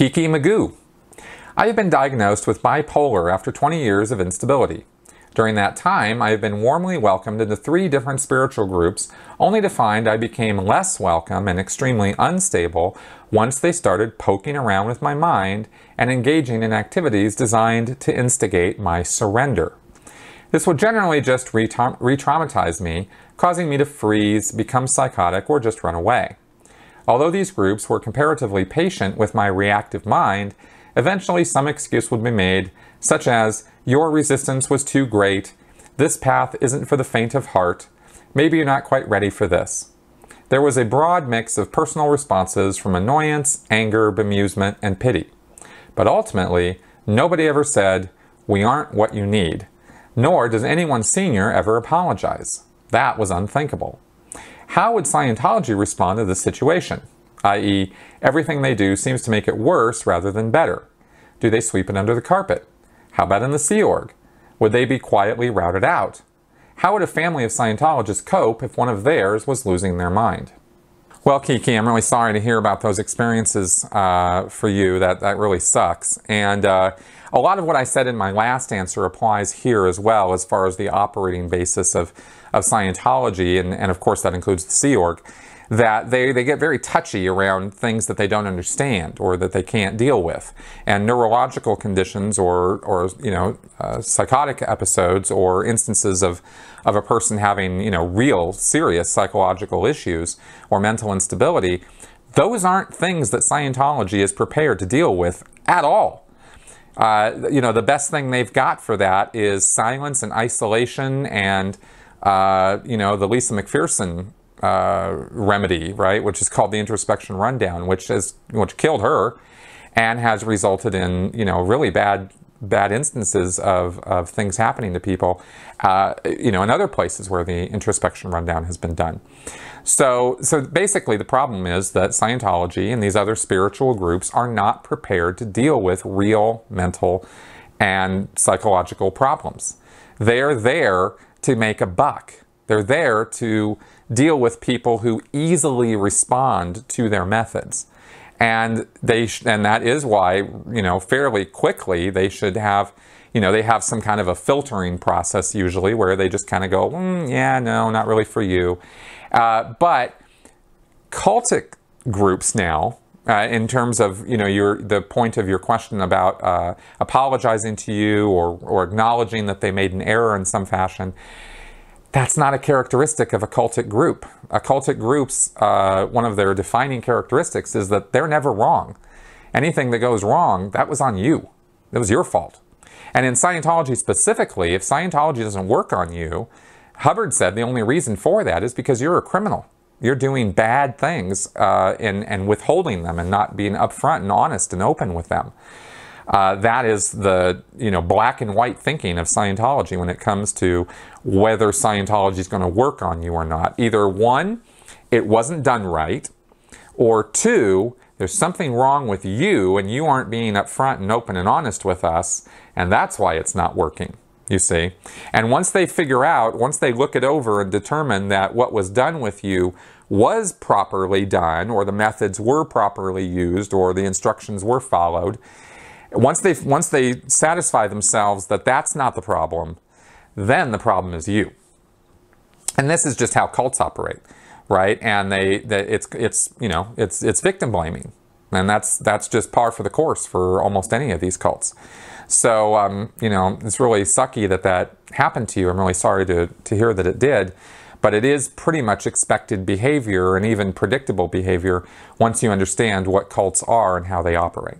Kiki Magoo. I have been diagnosed with bipolar after 20 years of instability. During that time, I have been warmly welcomed into 3 different spiritual groups, only to find I became less welcome and extremely unstable once they started poking around with my mind and engaging in activities designed to instigate my surrender. This would generally just re-traumatize me, causing me to freeze, become psychotic, or just run away. Although these groups were comparatively patient with my reactive mind, eventually some excuse would be made, such as, "Your resistance was too great," "This path isn't for the faint of heart," "Maybe you're not quite ready for this." There was a broad mix of personal responses from annoyance, anger, bemusement, and pity. But ultimately, nobody ever said, "We aren't what you need," nor does anyone senior ever apologize. That was unthinkable. How would Scientology respond to this situation? I.e., everything they do seems to make it worse rather than better. Do they sweep it under the carpet? How about in the Sea Org? Would they be quietly routed out? How would a family of Scientologists cope if one of theirs was losing their mind? Well, Kiki, I'm really sorry to hear about those experiences for you. That really sucks. And a lot of what I said in my last answer applies here as well, as far as the operating basis of Scientology, and of course that includes the Sea Org, that they get very touchy around things that they don't understand or that they can't deal with. And neurological conditions or psychotic episodes or instances of a person having, real serious psychological issues or mental instability, those aren't things that Scientology is prepared to deal with at all. The best thing they've got for that is silence and isolation and, the Lisa McPherson remedy, right, which is called the introspection rundown, which killed her and has resulted in really bad instances of things happening to people in other places where the introspection rundown has been done. So basically the problem is that Scientology and these other spiritual groups are not prepared to deal with real mental and psychological problems. They're there to make a buck. They're there to deal with people who easily respond to their methods. And that is why, fairly quickly they should have, they have some kind of a filtering process usually where they just kind of go, yeah, no, not really for you. But cultic groups now, in terms of, the point of your question about apologizing to you or acknowledging that they made an error in some fashion, that's not a characteristic of a cultic group. A cultic group's, one of their defining characteristics is that they're never wrong. Anything that goes wrong, that was on you. It was your fault. And in Scientology specifically, if Scientology doesn't work on you, Hubbard said the only reason for that is because you're a criminal. You're doing bad things and withholding them and not being upfront and honest and open with them. That is the black and white thinking of Scientology when it comes to whether Scientology is going to work on you or not. Either 1, it wasn't done right, or 2, there's something wrong with you and you aren't being upfront and open and honest with us, and that's why it's not working, you see. And once they look it over and determine that what was done with you was properly done, or the methods were properly used, or the instructions were followed, once they satisfy themselves that that's not the problem, then the problem is you. And this is just how cults operate, right? And it's victim blaming, and that's just par for the course for almost any of these cults. So it's really sucky that happened to you. I'm really sorry to hear that it did. But it is pretty much expected behavior and even predictable behavior once you understand what cults are and how they operate.